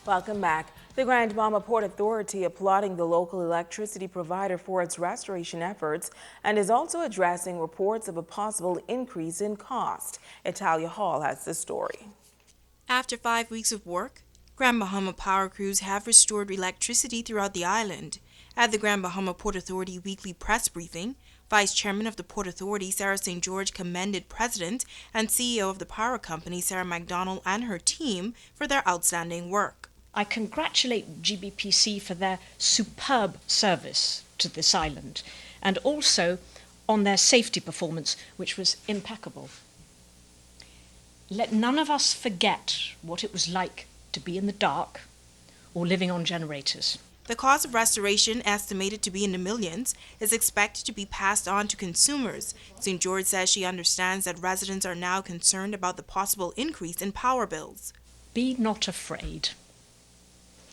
Welcome back. The Grand Bahama Port Authority applauding the local electricity provider for its restoration efforts and is also addressing reports of a possible increase in cost. Italia Hall has the story. After 5 weeks of work, Grand Bahama power crews have restored electricity throughout the island. At the Grand Bahama Port Authority weekly press briefing, Vice Chairman of the Port Authority, Sarah St. George, commended President and CEO of the power company, Sarah McDonald, and her team for their outstanding work. I congratulate GBPC for their superb service to this island and also on their safety performance, which was impeccable. Let none of us forget what it was like to be in the dark or living on generators. The cost of restoration, estimated to be in the millions, is expected to be passed on to consumers. St. George says she understands that residents are now concerned about the possible increase in power bills. Be not afraid.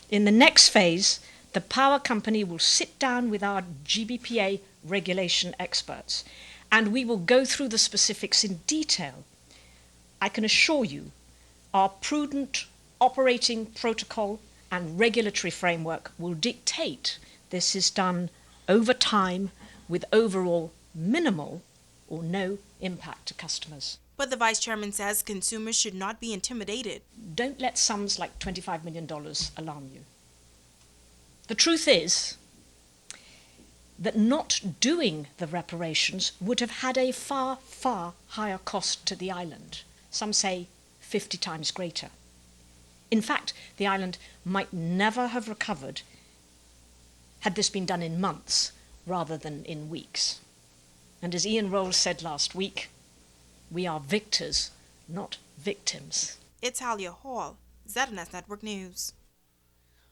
In the next phase, the power company will sit down with our GBPA regulation experts, and we will go through the specifics in detail. I can assure you, our prudent operating protocol and regulatory framework will dictate this is done over time with overall minimal or no impact to customers. But the Vice Chairman says consumers should not be intimidated. Don't let sums like $25 million alarm you. The truth is that not doing the reparations would have had a far, far higher cost to the island. Some say 50 times greater. In fact, the island might never have recovered had this been done in months rather than in weeks. And as Ian Rolls said last week, we are victors, not victims. Italia Hall, ZNS Network News.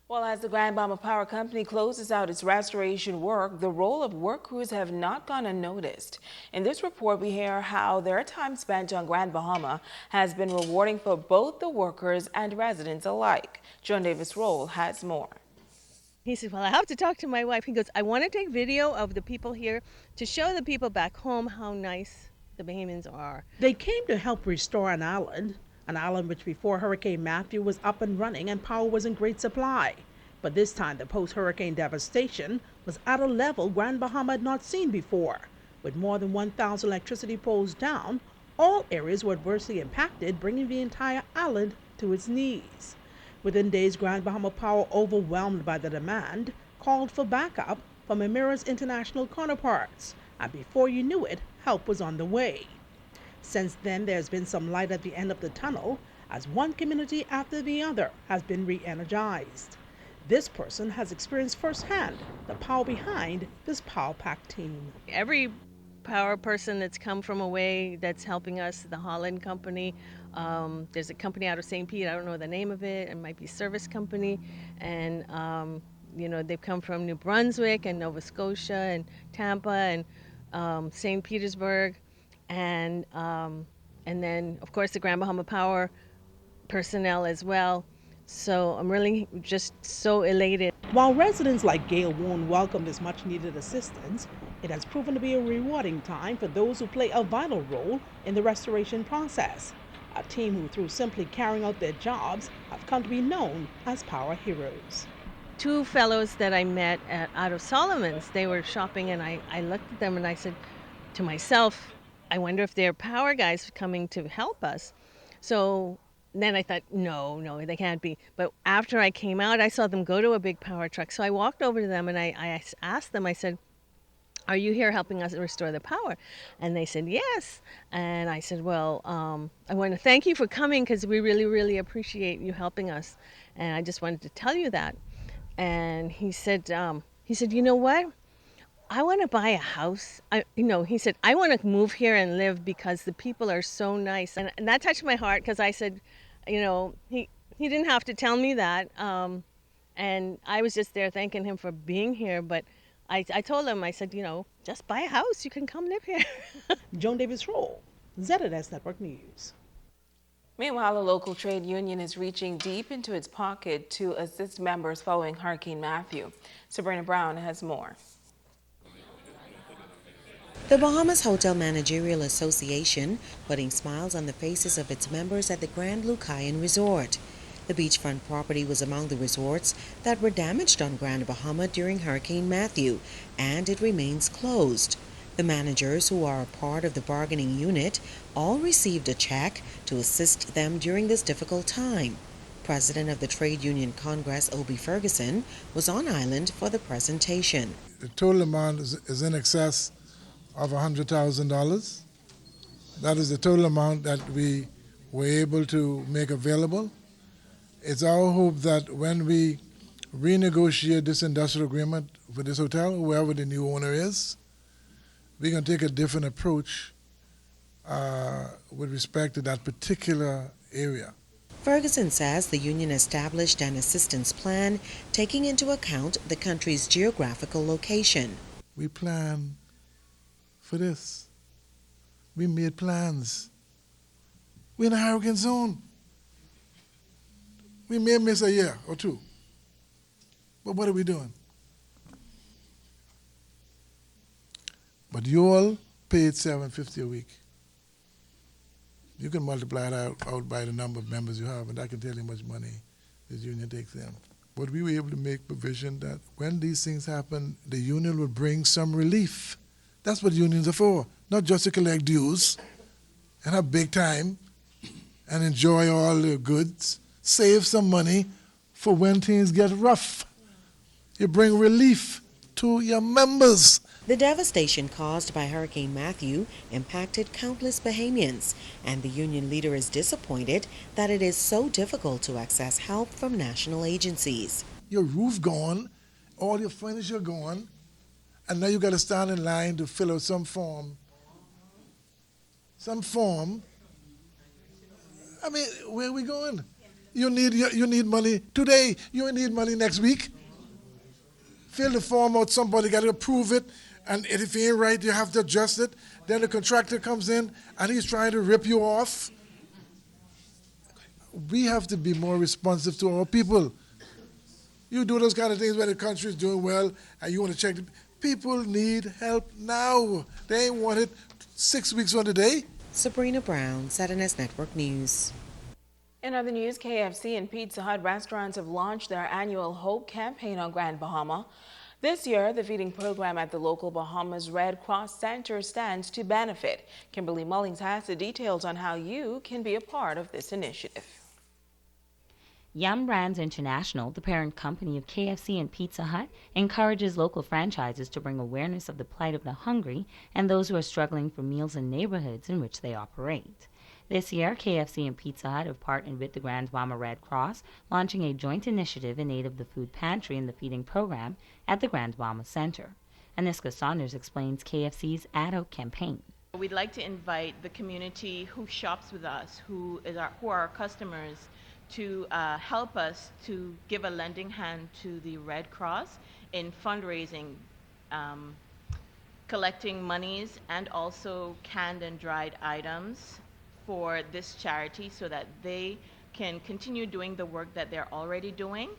Well, as the Grand Bahama Power Company closes out its restoration work, the role of work crews have not gone unnoticed. In this report, we hear how their time spent on Grand Bahama has been rewarding for both the workers and residents alike. John Davis Roll has more. He said, well, I have to talk to my wife. He goes, I want to take video of the people here to show the people back home how nice the Bahamians are. They came to help restore an island which before Hurricane Matthew was up and running and power was in great supply. But this time the post-hurricane devastation was at a level Grand Bahama had not seen before. With more than 1,000 electricity poles down, all areas were adversely impacted, bringing the entire island to its knees. Within days, Grand Bahama Power, overwhelmed by the demand, called for backup from Emira's international counterparts, and before you knew it, help was on the way. Since then, there's been some light at the end of the tunnel, as one community after the other has been re-energized. This person has experienced firsthand the power behind this Power Pack team. Every power person that's come from away that's helping us, the Holland company, there's a company out of St. Pete, I don't know the name of it, it might be Service Company, and they've come from New Brunswick and Nova Scotia and Tampa and St. Petersburg, and then of course the Grand Bahama Power personnel as well. So I'm really just so elated. While residents like Gail won't welcome this much needed assistance, it has proven to be a rewarding time for those who play a vital role in the restoration process. A team who, through simply carrying out their jobs, have come to be known as power heroes. Two fellows that I met out of Solomon's, they were shopping, and I looked at them and I said to myself, I wonder if they're power guys coming to help us. So then I thought, no, they can't be. But after I came out, I saw them go to a big power truck. So I walked over to them and I asked them, I said, are you here helping us restore the power? And they said, yes. And I said, well, I want to thank you for coming because we really, really appreciate you helping us. And I just wanted to tell you that. And he said, you know what? I want to buy a house. He said, I want to move here and live because the people are so nice. And that touched my heart because I said, he didn't have to tell me that. And I was just there thanking him for being here. But I told him, I said, just buy a house. You can come live here. Joan Davis Roll, ZNS Network News. Meanwhile, a local trade union is reaching deep into its pocket to assist members following Hurricane Matthew. Sabrina Brown has more. The Bahamas Hotel Managerial Association putting smiles on the faces of its members at the Grand Lucayan Resort. The beachfront property was among the resorts that were damaged on Grand Bahama during Hurricane Matthew, and it remains closed. The managers, who are a part of the bargaining unit, all received a check to assist them during this difficult time. President of the Trade Union Congress, Obie Ferguson, was on island for the presentation. The total amount is in excess of $100,000. That is the total amount that we were able to make available. It's our hope that when we renegotiate this industrial agreement for this hotel, whoever the new owner is, we're going to take a different approach with respect to that particular area. Ferguson says the union established an assistance plan taking into account the country's geographical location. We plan for this. We made plans. We're in a hurricane zone. We may miss a year or two. But what are we doing? But you all paid $750 a week. You can multiply that out by the number of members you have, and that can tell you how much money this union takes in. But we were able to make provision that when these things happen, the union will bring some relief. That's what unions are for, not just to collect dues and have big time and enjoy all the goods. Save some money for when things get rough. You bring relief to your members. The devastation caused by Hurricane Matthew impacted countless Bahamians, and the union leader is disappointed that it is so difficult to access help from national agencies. Your roof gone, all your furniture gone, and now you got to stand in line to fill out some form. I mean, where are we going? You need money today. You need money next week. Fill the form out. Somebody got to approve it. And if it ain't right, you have to adjust it. Then the contractor comes in, and he's trying to rip you off. We have to be more responsive to our people. You do those kind of things when the country is doing well, and you want to check. People need help now. They ain't want it 6 weeks on the day. Sabrina Brown, ZNS Network News. In other news, KFC and Pizza Hut restaurants have launched their annual Hope campaign on Grand Bahama. This year, the feeding program at the local Bahamas Red Cross Center stands to benefit. Kimberly Mullings has the details on how you can be a part of this initiative. Yum Brands International, the parent company of KFC and Pizza Hut, encourages local franchises to bring awareness of the plight of the hungry and those who are struggling for meals in neighborhoods in which they operate. This year, KFC and Pizza Hut have partnered with the Grand Bahama Red Cross, launching a joint initiative in aid of the food pantry and the feeding program at the Grand Bahama Center. Aniska Saunders explains KFC's ad hoc campaign. We'd like to invite the community who shops with us, who are our customers, to help us to give a lending hand to the Red Cross in fundraising, collecting monies and also canned and dried items for this charity so that they can continue doing the work that they're already doing,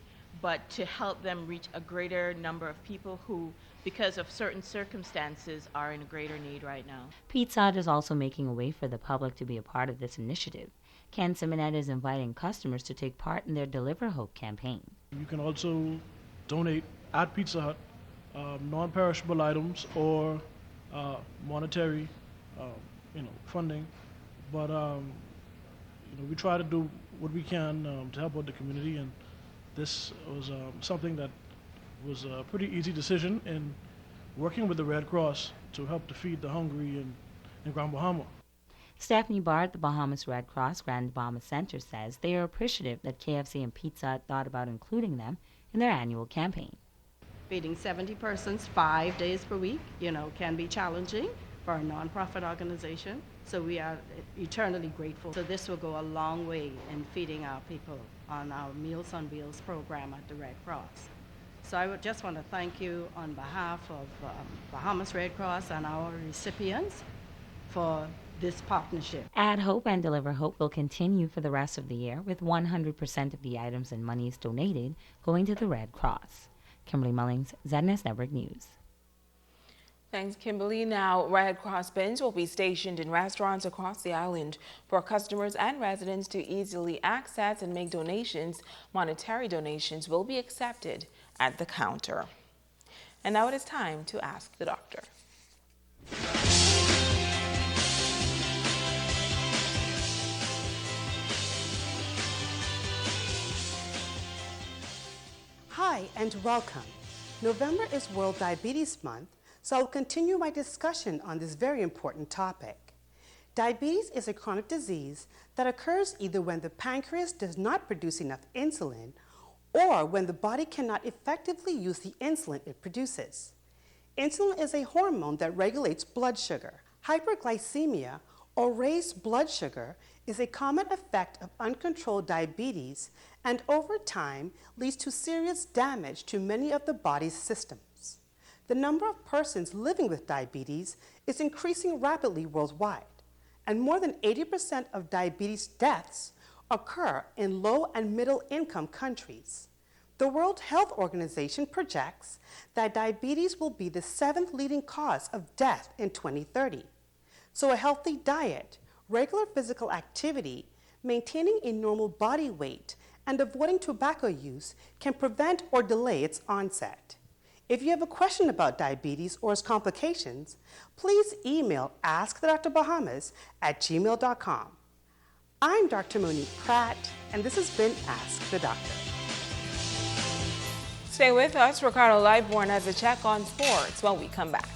but to help them reach a greater number of people who, because of certain circumstances, are in greater need right now. Pizza Hut is also making a way for the public to be a part of this initiative. Ken Simonet is inviting customers to take part in their Deliver Hope campaign. You can also donate at Pizza Hut non-perishable items or monetary funding. But we try to do what we can to help out the community, and this was something that was a pretty easy decision in working with the Red Cross to help to feed the hungry in Grand Bahama. Stephanie Barr at the Bahamas Red Cross Grand Bahama Center says they are appreciative that KFC and Pizza Hut thought about including them in their annual campaign. Feeding 70 persons 5 days per week, can be challenging for a nonprofit organization. So we are eternally grateful. So this will go a long way in feeding our people on our Meals on Wheels program at the Red Cross. So I would just want to thank you on behalf of Bahamas Red Cross and our recipients for this partnership. Add Hope and Deliver Hope will continue for the rest of the year, with 100% of the items and monies donated going to the Red Cross. Kimberly Mullings, ZNS Network News. Thanks, Kimberly. Now, Red Cross bins will be stationed in restaurants across the island for customers and residents to easily access and make donations. Monetary donations will be accepted at the counter. And now it is time to ask the doctor. Hi and welcome. November is World Diabetes Month, so I'll continue my discussion on this very important topic. Diabetes is a chronic disease that occurs either when the pancreas does not produce enough insulin or when the body cannot effectively use the insulin it produces. Insulin is a hormone that regulates blood sugar. Hyperglycemia, or raised blood sugar, is a common effect of uncontrolled diabetes and over time leads to serious damage to many of the body's systems. The number of persons living with diabetes is increasing rapidly worldwide, and more than 80% of diabetes deaths occur in low and middle income countries. The World Health Organization projects that diabetes will be the 7th leading cause of death in 2030. So a healthy diet, regular physical activity, maintaining a normal body weight, and avoiding tobacco use can prevent or delay its onset. If you have a question about diabetes or its complications, please email askthedrbahamas@gmail.com. I'm Dr. Monique Pratt, and this has been Ask the Doctor. Stay with us. Ricardo Lightborn has a check on sports when we come back.